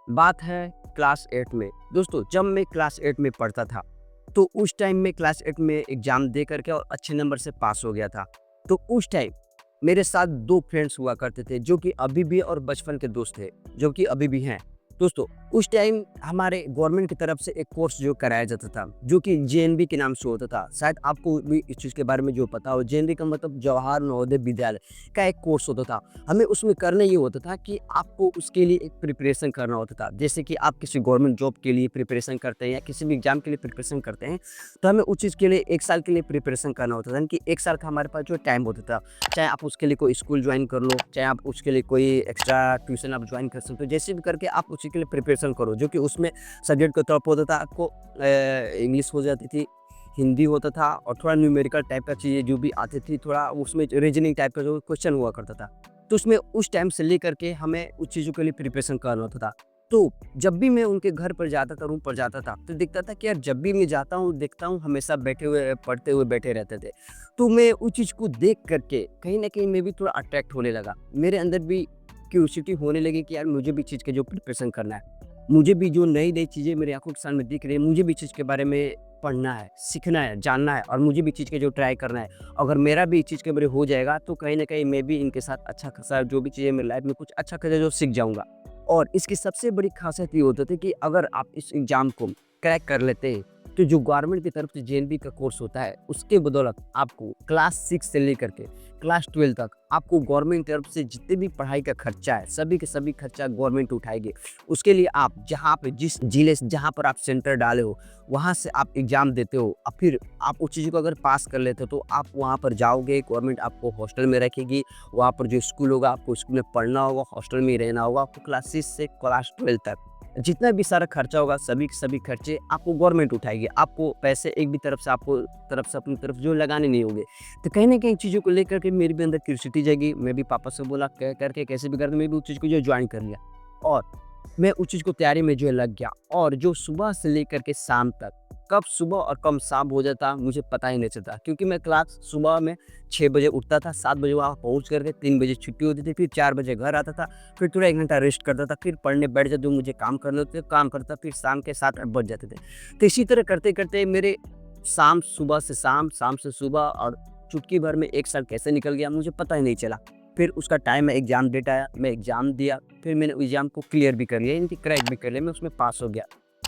बात है क्लास 8 में। दोस्तों जब मैं क्लास 8 में पढ़ता था, तो उस टाइम में क्लास 8 में एग्ज़ाम दे कर के और अच्छे नंबर से पास हो गया था। तो उस टाइम मेरे साथ 2 फ्रेंड्स हुआ करते थे जो कि अभी भी और बचपन के दोस्त थे, जो कि अभी भी हैं। दोस्तों उस टाइम हमारे गवर्नमेंट की तरफ से एक कोर्स जो कराया जाता था, जो कि जेएनवी के नाम से होता था। शायद आपको भी इस चीज़ के बारे में जो पता हो, जेएनवी का मतलब जवाहर नवोदय विद्यालय का एक कोर्स होता था। हमें उसमें करना ये होता था कि आपको उसके लिए एक प्रिपरेशन करना होता था। जैसे कि आप किसी गवर्नमेंट जॉब के लिए प्रिपरेशन करते हैं या किसी भी एग्ज़ाम के लिए प्रिपरेशन करते हैं, तो हमें उस चीज़ के लिए 1 साल के लिए प्रिपरेशन करना होता था। यानी कि 1 साल का हमारे पास जो टाइम होता था, चाहे आप उसके लिए कोई स्कूल ज्वाइन कर लो, चाहे आप उसके लिए कोई एक्स्ट्रा ट्यूशन आप ज्वाइन कर सकते हो। जैसे भी करके आप उसी के लिए प्रिपरेशन करो, जो कि उसमें सब्जेक्ट के तौर पे होता था आपको इंग्लिश हो जाती थी, हिंदी होता था और थोड़ा न्यूमेरिकल टाइप का चीज़ें जो भी आती थी, थोड़ा उसमें रीजनिंग टाइप का जो क्वेश्चन हुआ करता था। तो उसमें उस टाइम से लेकर के हमें उस चीज़ों के लिए प्रिपरेशन करना होता था। तो जब भी मैं उनके घर पर जाता था, रूम पर जाता था, तो दिखता था कि यार जब भी मैं जाता हूँ, देखता हूँ हमेशा बैठे हुए, पढ़ते हुए बैठे रहते थे। तो मैं उस चीज़ को देख कर के कहीं न कहीं मैं भी थोड़ा अट्रैक्ट होने लगा। मेरे अंदर भी क्यूरियोसिटी होने लगी कि यार मुझे भी चीज़ के जो प्रिपरेशन करना है। मुझे भी जो नई-नई चीज़ें मेरी आँखों के सामने दिख रही है, मुझे भी चीज़ के बारे में पढ़ना है, सीखना है, जानना है और मुझे भी चीज़ के जो ट्राई करना है। अगर मेरा भी इस चीज़ के बारे हो जाएगा, तो कहीं न कहीं मैं भी इनके साथ अच्छा खासा जो भी चीज़ें मेरी लाइफ़ में कुछ अच्छा खासा जो सीख जाऊँगा। और इसकी सबसे बड़ी ख़ासियत ये होती थी कि अगर आप इस एग्ज़ाम को क्रैक कर लेते हैं, तो जो गवर्नमेंट की तरफ से जेएनवी का कोर्स होता है, उसके बदौलत आपको क्लास 6 से लेकर के क्लास 12 तक आपको गवर्नमेंट की तरफ से जितने भी पढ़ाई का खर्चा है, सभी के सभी खर्चा गवर्नमेंट उठाएगी। उसके लिए आप जहाँ पे जिस ज़िले से जहाँ पर आप सेंटर डाले हो, वहाँ से आप एग्ज़ाम देते हो और फिर आप उस चीज़ को अगर पास कर लेते हो, तो आप वहाँ पर जाओगे, गवर्नमेंट आपको हॉस्टल में रखेगी। वहाँ पर जो स्कूल होगा, आपको स्कूल में पढ़ना होगा, हॉस्टल में ही रहना होगा। आपको क्लास 6 से क्लास 12 तक जितना भी सारा खर्चा होगा, सभी के सभी खर्चे आपको गवर्नमेंट उठाएगी। आपको पैसे एक भी तरफ से आपको तरफ से अपनी तरफ जो लगाने नहीं होंगे। तो कहीं न कहीं चीज़ों को लेकर के मेरे भी अंदर क्यूरियोसिटी जगी। मैं भी पापा से बोला, कह करके कैसे भी करके मैं भी उस चीज़ को जो जॉइन कर लिया और मैं उस चीज़ को तैयारी में जो है लग गया और जो सुबह से लेकर के शाम तक, कब सुबह और कब शाम हो जाता मुझे पता ही नहीं चलता, क्योंकि मैं क्लास सुबह में 6 बजे उठता था, 7 बजे वहाँ पहुँच कर के 3 बजे छुट्टी होती थी, फिर 4 बजे घर आता था, फिर थोड़ा 1 घंटा रेस्ट करता था, फिर पढ़ने बैठ जाता, जो मुझे काम करने होते थे, काम करता, फिर शाम के 7-8 बज जाते थे। तो इसी तरह करते-करते मेरे शाम सुबह से शाम, शाम से सुबह और चुटकी भर में 1 साल कैसे निकल गया मुझे पता ही नहीं चला। फिर उसका टाइम है, एग्ज़ाम डेट आया, मैं एग्ज़ाम दिया, फिर मैंने एग्ज़ाम को क्लियर भी कर लिया, यानी कि क्रैक भी कर लिया, मैं उसमें पास हो गया।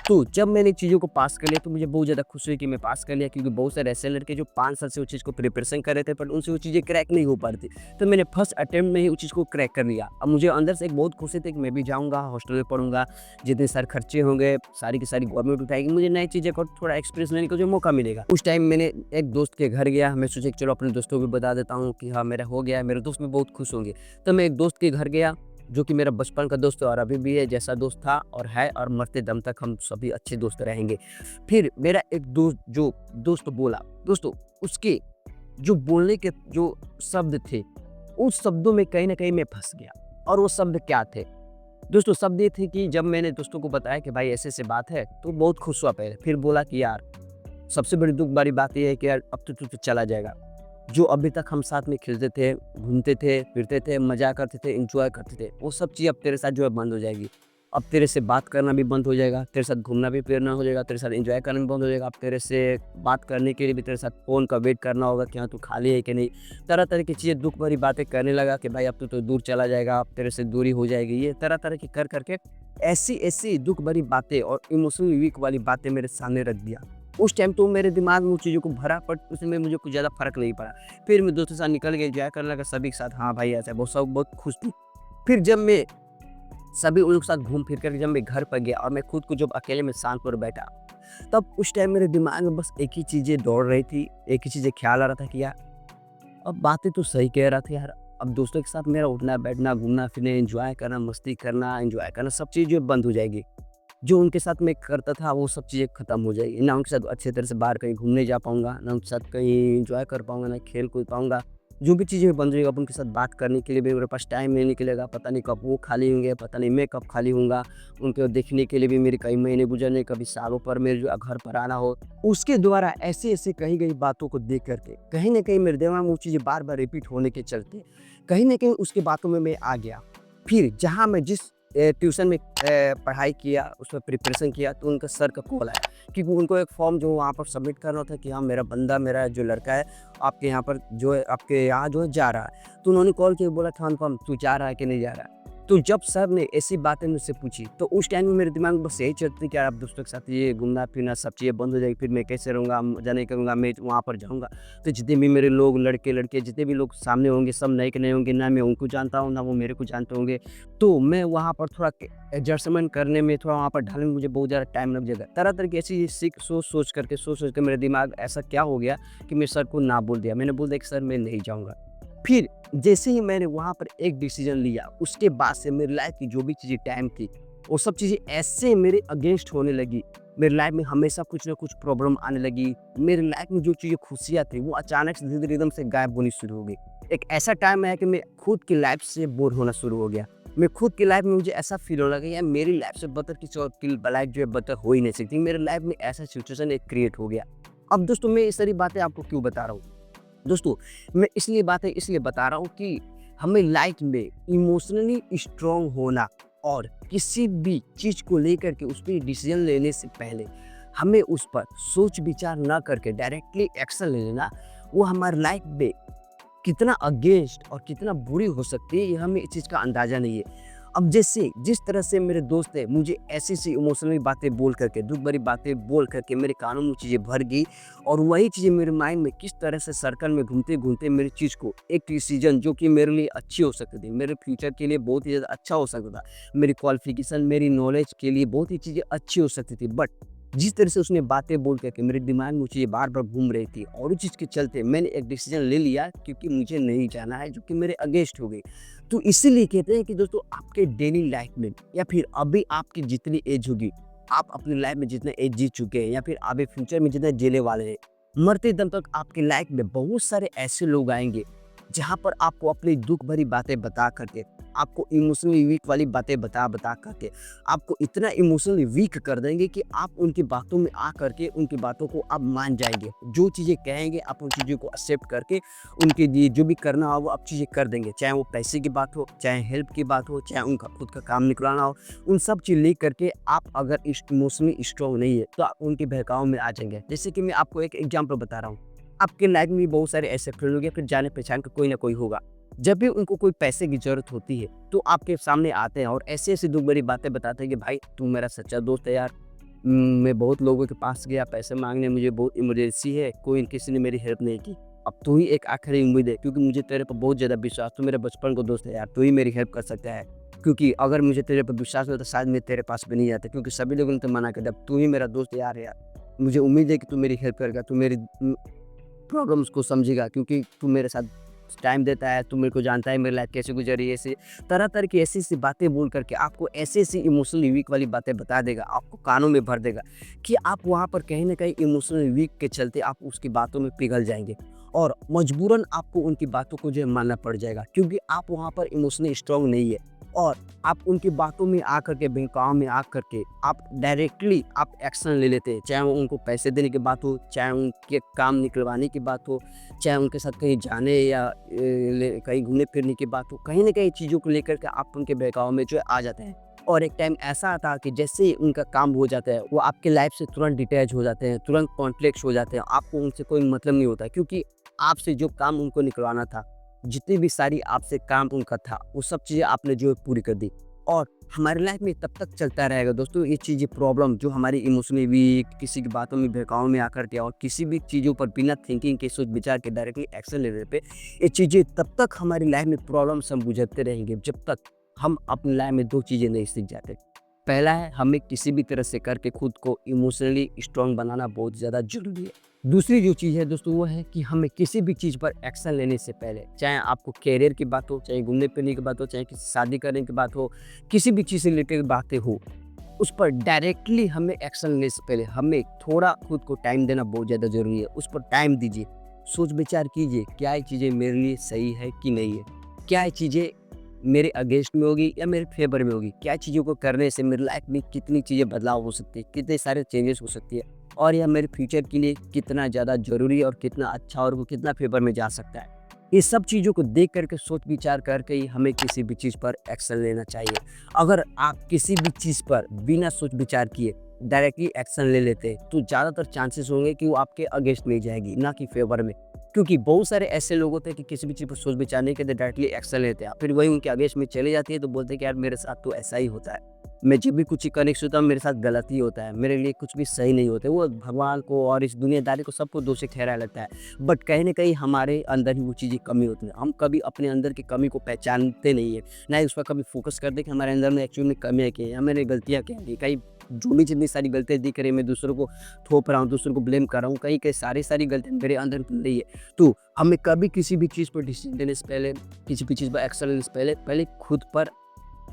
तो जब मैंने चीज़ों को पास कर लिया, तो मुझे बहुत ज़्यादा खुशी हुई कि मैं पास कर लिया, क्योंकि बहुत सारे ऐसे लड़के जो 5 साल से उस चीज़ को प्रिपरेशन कर रहे थे, पर उनसे वो चीज़ें क्रैक नहीं हो पा रही थी। तो मैंने फर्स्ट अटेम्प्ट में ही उस चीज़ को क्रैक कर लिया। अब मुझे अंदर से एक बहुत खुशी थी कि मैं भी जाऊँगा, हॉस्टल में पढ़ूँगा, जितने सारे खर्चे होंगे, सारी की सारी गवर्नमेंट उठाएगी, मुझे नई चीज़ें को थोड़ा एक्सपीरियंस लेने का जो मौका मिलेगा। उस टाइम मैंने एक दोस्त के घर गया, मैं सोचा कि चलो अपने दोस्तों को भी बता देता हूँ कि हाँ, मेरा हो गया है, मेरे दोस्त भी बहुत खुश होंगे। तो मैं एक दोस्त के घर गया, जो कि मेरा बचपन का दोस्त है और अभी भी है, जैसा दोस्त था और है और मरते दम तक हम सभी अच्छे दोस्त रहेंगे। फिर मेरा एक दोस्त बोला, दोस्तों उसके जो बोलने के जो शब्द थे, उस शब्दों में कहीं न कहीं मैं फँस गया। और वो शब्द क्या थे? दोस्तों शब्द ये थे कि जब मैंने दोस्तों को बताया कि भाई ऐसे-ऐसे बात है, तो बहुत खुश हुआ पहले। फिर बोला कि यार सबसे बड़ी दुःख भरी बात ये है कि यार अब तो तू चला जाएगा। जो अभी तक हम साथ में खेलते थे, घूमते थे, फिरते थे, मज़ा करते थे, एन्जॉय करते थे, वो सब चीज़ अब तेरे साथ जो है बंद हो जाएगी। अब तेरे से बात करना भी बंद हो जाएगा, तेरे साथ घूमना भी फिरना हो जाएगा, तेरे साथ एन्जॉय करना भी बंद हो जाएगा। अब तेरे से बात करने के लिए भी तेरे साथ फ़ोन का वेट करना होगा कि हाँ, तू खाली है कि नहीं। तरह-तरह की चीज़ें दुःख भरी बातें करने लगा कि भाई अब तो तू दूर चला जाएगा, अब तेरे से दूरी हो जाएगी। ये तरह-तरह की कर के ऐसी-ऐसी दुःख भरी बातें और इमोशनल वीक वाली बातें मेरे सामने रख दिया। उस टाइम तो मेरे दिमाग में उन चीज़ों को भरा, बट उसमें मुझे कुछ ज़्यादा फ़र्क नहीं पड़ा। फिर मैं दोस्तों के साथ निकल गया, एन्जॉय करने लगा सभी के साथ, हाँ भाई ऐसा है, वो सब बहुत खुश थे। फिर जब मैं सभी उन लोग के साथ घूम फिर कर जब मैं घर पर गया और मैं खुद को जब अकेले में शांत पर बैठा, तब उस टाइम मेरे दिमाग में बस एक ही चीज़ें दौड़ रही थी, एक ही चीज़ें ख़्याल आ रहा था कि यार अब बातें तो सही कह रहा था यार, अब दोस्तों के साथ मेरा उठना-बैठना, घूमना-फिरना, एन्जॉय करना सब चीज़ जो बंद हो जाएगी। जो उनके साथ मैं करता था वो सब चीज़ें ख़त्म हो जाएगी। ना उनके साथ अच्छे तरह से बाहर कहीं घूमने जा पाऊँगा, ना उनके साथ कहीं एन्जॉय कर पाऊँगा, ना खेल कूद पाऊँगा। जो भी चीज़ें बंद हो जाएगी, अब उनके साथ बात करने के लिए भी मेरे पास टाइम नहीं निकलेगा। पता नहीं कब वो खाली होंगे, पता नहीं मैं कब खाली होऊँगा। उनको देखने के लिए भी मेरे कई महीने गुज़रने, कभी सालों पर मेरे जो घर पर आना हो। उसके द्वारा ऐसे-ऐसे कही गई बातों को देख कर के कहीं न कहीं मेरे दिमाग में वो चीज़ें बार-बार रिपीट होने के चलते, कहीं न कहीं उसकी बातों में मैं आ गया। फिर जहाँ मैं जिस ट्यूशन में पढ़ाई किया, उसमें प्रिपरेशन किया, तो उनका सर का कॉल आया क्योंकि उनको एक फॉर्म जो वहाँ पर सबमिट करना था कि हाँ मेरा बंदा, मेरा जो लड़का है आपके यहाँ पर जो है, आपके यहाँ जो है जा रहा है। तो उन्होंने कॉल किया, बोला था अनुपम तू जा रहा है कि नहीं जा रहा है। तो जब सर ने ऐसी बातें मुझसे पूछी तो उस टाइम में मेरे दिमाग में बस यही चलती थी कि यार अब दोस्तों के साथ ये घूमना फिरना सब चीज़ें बंद हो जाएगी, फिर मैं कैसे रहूँगा, मज़ा नहीं करूँगा, मैं वहाँ पर जाऊँगा तो जितने भी मेरे लोग लड़के लड़के जितने भी लोग सामने होंगे सब नए के नए होंगे, ना मैं उनको जानता हूँ ना वो मेरे को जानते होंगे। तो मैं वहाँ पर थोड़ा एडजस्टमेंट करने में, थोड़ा वहाँ पर ढलने में मुझे बहुत ज़्यादा टाइम लग जाएगा। तरह तरह की ऐसी सीख सोच के मेरे दिमाग ऐसा क्या हो गया कि मैं सर को ना बोल दिया। मैंने बोल दिया कि सर मैं नहीं जाऊँगा। फिर जैसे ही मैंने वहाँ पर एक डिसीजन लिया, उसके बाद से मेरी लाइफ की जो भी चीज़ें टाइम थी, वो सब चीज़ें ऐसे मेरे अगेंस्ट होने लगी। मेरी लाइफ में हमेशा कुछ ना कुछ प्रॉब्लम आने लगी। मेरी लाइफ में जो चीज़ें खुशियाँ थी, वो अचानक से धीरे-धीरे एकदम से गायब होनी शुरू हो गई। एक ऐसा टाइम आया कि मैं खुद की लाइफ से बोर होना शुरू हो गया। मैं खुद की लाइफ में मुझे ऐसा फ़ील होने लगा यार मेरी लाइफ से बेहतर किसी और की लाइफ जो है बेहतर हो ही नहीं सकती। मेरी लाइफ में ऐसा सिचुएशन एक क्रिएट हो गया। अब दोस्तों मैं ये सारी बातें आपको क्यों बता रहा हूँ? दोस्तों मैं इसलिए बता रहा हूँ कि हमें लाइफ में इमोशनली स्ट्रांग होना और किसी भी चीज़ को लेकर के उस पर डिसीजन लेने से पहले हमें उस पर सोच विचार ना करके डायरेक्टली एक्शन ले लेना, वो हमारी लाइफ में कितना अगेंस्ट और कितना बुरी हो सकती है ये हमें इस चीज़ का अंदाज़ा नहीं है। अब जैसे जिस तरह से मेरे दोस्त है मुझे ऐसी-ऐसी इमोशनल बातें बोल करके, दुःख भरी बातें बोल करके मेरे कानों में चीज़ें भर गई और वही चीज़ें मेरे माइंड में किस तरह से सर्कल में घूमते-घूमते मेरी चीज़ को एक डिसीजन जो कि मेरे लिए अच्छी हो सकती थी, मेरे फ्यूचर के लिए बहुत ही ज़्यादा अच्छा हो सकता था, मेरी क्वालिफ़िकेशन, मेरी नॉलेज के लिए बहुत ही चीज़ें अच्छी हो सकती थी। बट जिस तरह से उसने बातें बोल करके मेरे दिमाग में वो चीज़ें बार-बार घूम रही थी और उस चीज़ के चलते मैंने एक डिसीजन ले लिया क्योंकि मुझे नहीं जाना है, जो कि मेरे अगेंस्ट हो गई। तो इसीलिए कहते हैं कि दोस्तों आपके डेली लाइफ में या फिर अभी आपकी जितनी एज होगी, आप अपनी लाइफ में जितना एज जी चुके हैं या फिर आगे फ्यूचर में जितना जीने वाले हैं, मरते दम तक आपकी लाइफ में बहुत सारे ऐसे लोग आएँगे, जहाँ पर आपको अपनी दुःख भरी बातें बता करके, आपको इमोशनली वीक वाली बातें बता करके, आपको इतना इमोशनली वीक कर देंगे कि आप उनकी बातों में आ करके उनकी बातों को आप मान जाएँगे। जो चीज़ें कहेंगे आप उन चीज़ों को एक्सेप्ट करके उनके लिए जो भी करना हो वो आप चीज़ें कर देंगे। चाहे वो पैसे की बात हो, चाहे हेल्प की बात हो, चाहे उनका खुद का काम निकलवाना हो, उन सब चीज़ लेकर के आप अगर इमोशनली स्ट्रांग नहीं है, तो आप उनके बहकावे में आ जाएँगे। जैसे कि मैं आपको एक एग्ज़ाम्पल बता रहा हूँ। आपके लाइफ में भी बहुत सारे ऐसे फ्रेंड होंगे, फिर जाने-पहचान का कोई ना कोई होगा। जब भी उनको कोई पैसे की ज़रूरत होती है, तो आपके सामने आते हैं और ऐसी-ऐसी दुःख भरी बातें बताते हैं कि भाई तू मेरा सच्चा दोस्त है यार। मैं बहुत लोगों के पास गया पैसे माँगने, मुझे बहुत इमरजेंसी है, किसी ने मेरी हेल्प नहीं की। अब तू ही एक आखिरी उम्मीद है क्योंकि मुझे तेरे पर बहुत ज़्यादा विश्वास, तू मेरे बचपन का दोस्त है यार, तू ही मेरी हेल्प कर सकता है। क्योंकि अगर मुझे तेरे पर विश्वास होता तो शायद मैं तेरे पास भी नहीं आता क्योंकि सभी लोगों ने तो मना कर दिया। अब तू ही मेरा दोस्त यार है यार। मुझे उम्मीद है कि तू मेरी हेल्प करेगा, तू मेरी प्रॉब्लम्स को समझेगा क्योंकि तू मेरे साथ टाइम देता है, तू मेरे को जानता है मेरी लाइफ कैसे गुजरी है। ऐसे तरह-तरह की ऐसी-ऐसी बातें बोल करके आपको ऐसी-ऐसी इमोशनली वीक वाली बातें बता देगा, आपको कानों में भर देगा कि आप वहाँ पर कहीं न कहीं इमोशनली वीक के चलते आप उसकी बातों में पिघल जाएँगे और मजबूरन आपको उनकी बातों को जो है मानना पड़ जाएगा क्योंकि आप वहाँ पर इमोशनली स्ट्रांग नहीं है और आप उनकी बातों में आकर के, बहकाव में आकर के आप डायरेक्टली आप एक्शन ले लेते हैं। चाहे वो उनको पैसे देने की बात हो, चाहे उनके काम निकलवाने की बात हो, चाहे उनके साथ कहीं जाने या कहीं घूमने-फिरने की बात हो, कहीं न कहीं चीज़ों को लेकर के आप उनके बहकाव में जो है आ जाते हैं। और एक टाइम ऐसा आता है कि जैसे ही उनका काम हो जाता है, वो आपके लाइफ से तुरंत डिटैच हो जाते हैं, तुरंत कॉन्फ्लिक्ट हो जाते हैं। आपको उनसे कोई मतलब नहीं होता क्योंकि आपसे जो काम उनको निकलवाना था, जितनी भी सारी आपसे काम उनका था, वो सब चीज़ें आपने जो है पूरी कर दी। और हमारी लाइफ में तब तक चलता रहेगा दोस्तों ये चीज़ें, प्रॉब्लम जो हमारी इमोशनली वीक, किसी की बातों में बहकाव में आकर के और किसी भी चीज़ों पर बिना थिंकिंग के सोच विचार के डायरेक्टली एक्शन लेने पे, ये चीज़ें तब तक हमारी लाइफ में प्रॉब्लम्स हम गुजरते रहेंगे जब तक हम अपनी लाइफ में 2 चीज़ें नहीं सीख जाते। पहला है हमें किसी भी तरह से करके खुद को इमोशनली स्ट्रांग बनाना बहुत ज़्यादा ज़रूरी है। दूसरी जो चीज़ है दोस्तों वो है कि हमें किसी भी चीज़ पर एक्शन लेने से पहले, चाहे आपको करियर की बात हो, चाहे घूमने-फिरने की बात हो, चाहे किसी शादी करने की बात हो, किसी भी चीज़ से रिलेटेड बातें हो, उस पर डायरेक्टली हमें एक्शन लेने से पहले हमें थोड़ा खुद को टाइम देना बहुत ज़्यादा ज़रूरी है। उस पर टाइम दीजिए, सोच विचार कीजिए क्या ये चीज़ें मेरे लिए सही है कि नहीं है? क्या ये चीज़ें मेरे अगेंस्ट में होगी या मेरे फेवर में होगी? क्या चीज़ों को करने से मेरी लाइफ में कितनी चीज़ें बदलाव हो सकती है, कितने सारे चेंजेस हो सकती है और यह मेरे फ्यूचर के लिए कितना ज़्यादा ज़रूरी है और कितना अच्छा और वो कितना फेवर में जा सकता है। ये सब चीज़ों को देख करके सोच विचार करके ही हमें किसी भी चीज़ पर एक्शन लेना चाहिए। अगर आप किसी भी चीज़ पर बिना सोच विचार किए डायरेक्टली एक्शन ले लेते हैं तो ज़्यादातर चांसेस होंगे कि वो आपके अगेंस्ट में जाएगी, ना कि फेवर में। क्योंकि बहुत सारे ऐसे लोग होते हैं कि किसी भी चीज़ पर सोच विचार नहीं करते, डायरेक्टली एक्शन लेते हैं, फिर वही उनके अगेंस्ट में चली जाती है तो बोलते हैं कि यार मेरे साथ तो ऐसा ही होता है, मैं जब भी कुछ ही करने की सोचता हूँ मेरे साथ गलत ही होता है, मेरे लिए कुछ भी सही नहीं होता है। वो भगवान को और इस दुनियादारी को सबको दोषी ठहराया लगता है। बट कहीं न कहीं हमारे अंदर ही वो चीज़ें कमी होती हैं। हम कभी अपने अंदर की कमी को पहचानते नहीं है, ना ही उस पर कभी फ़ोकस करते कि हमारे अंदर में एक्चुअली में कमियाँ क्या हैं या मेरी गलतियाँ क्या हैं। कहीं जो भी जितनी सारी गलतियाँ दिख रही हैं, मैं दूसरों को थोप रहा हूँ, दूसरों को ब्लेम कर रहा हूँ, कहीं-कहीं सारी गलतियाँ मेरे अंदर भी नहीं है। तो हमें कभी किसी भी चीज़ पर डिसीज़न लेने से पहले, किसी भी चीज़ पर एक्शन लेने से पहले खुद पर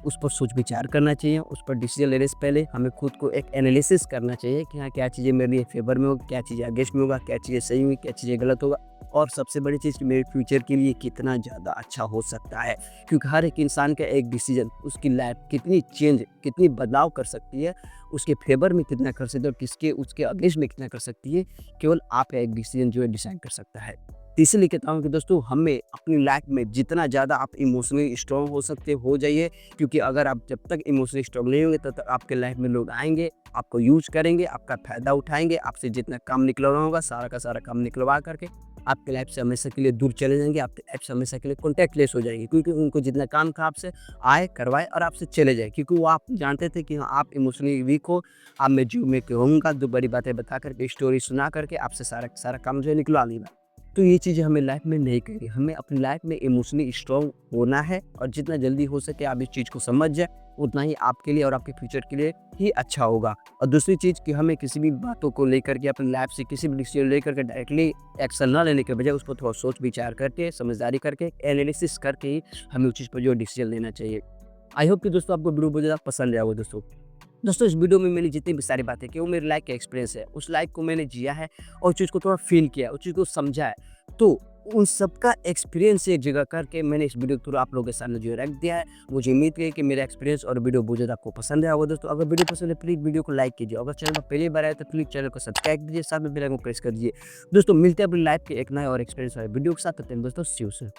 उस पर सोच विचार करना चाहिए। उस पर डिसीजन लेने से पहले हमें खुद को एक एनालिसिस करना चाहिए कि हाँ, क्या चीज़ें मेरे लिए फेवर में होगा, क्या चीज़ें अगेंस्ट में होगा, क्या चीज़ें सही हुई, क्या चीज़ें गलत होगा, और सबसे बड़ी चीज़ कि मेरे फ्यूचर के लिए कितना ज़्यादा अच्छा हो सकता है। क्योंकि हर एक इंसान का एक डिसीजन उसकी लाइफ कितनी चेंज, कितनी बदलाव कर सकती है, उसके फेवर में कितना कर सकती है और किसके उसके अगेंस्ट में कितना कर सकती है, केवल आपका एक डिसीजन जो है डिसाइड कर सकता है। तो इसीलिए कहता हूँ कि दोस्तों हमें अपनी लाइफ में जितना ज़्यादा आप इमोशनली स्ट्रॉन्ग हो सकते हो जाइए, क्योंकि अगर आप जब तक इमोशनली स्ट्रॉन्ग नहीं होंगे तब तक आपके लाइफ में लोग आएँगे, आपको यूज़ करेंगे, आपका फ़ायदा उठाएँगे, आपसे जितना काम निकलवाना होगा सारा का सारा काम निकलवा करके आपकी लाइफ से हमेशा के लिए दूर चले जाएँगे, आपकी लाइफ से हमेशा के लिए कॉन्टैक्ट लेस हो जाएँगे, क्योंकि उनको जितना काम था आपसे आए, करवाए और आपसे चले जाए, क्योंकि वो आप जानते थे कि हाँ, आप इमोशनली वीक हो, अब मैं जो मैं कहूँगा 2 बड़ी बातें बता कर के, स्टोरी सुना करके आपसे सारा का सारा काम जो है निकलवा लेना। तो ये चीज़ें हमें लाइफ में नहीं करनी, हमें अपनी लाइफ में इमोशनली स्ट्रॉन्ग होना है और जितना जल्दी हो सके आप इस चीज़ को समझ जाए, उतना ही आपके लिए और आपके फ्यूचर के लिए ही अच्छा होगा। और दूसरी चीज़ कि हमें किसी भी बातों को लेकर के अपनी लाइफ से किसी भी डिसीजन लेकर के डायरेक्टली एक्शन ना लेने के बजाय उस पर थोड़ा सोच विचार करके, समझदारी करके, एनालिसिस करके ही हमें उस चीज़ पर जो डिसीजन लेना चाहिए। आई होप कि दोस्तों आपको वीडियो बहुत ज़्यादा पसंद आया होगा दोस्तों। दोस्तों इस वीडियो में मैंने जितनी भी सारी बातें की वो मेरी लाइफ का एक्सपीरियंस है, उस लाइफ को मैंने जिया है और उस चीज़ को थोड़ा फील किया है, उस चीज़ को समझा है। तो उन सबका एक्सपीरियंस एक जगह करके मैंने इस वीडियो को थोड़ा आप लोगों के सामने जो है रख दिया है। मुझे उम्मीद है कि मेरा एक्सपीरियंस और वीडियो बहुत ज़्यादा आपको पसंद आया होगा दोस्तों। अगर वीडियो पसंद है प्लीज़ वीडियो को लाइक कीजिए, अगर चैनल पर पहली बार आए तो प्लीज़ चैनल को सब्सक्राइब कीजिए, साथ में बेल आइकन को प्रेस कर दीजिए। दोस्तों मिलते हैं अपनी लाइफ के एक नए और एक्सपीरियंस वाले वीडियो के साथ, तब तक दोस्तों सी यू सून।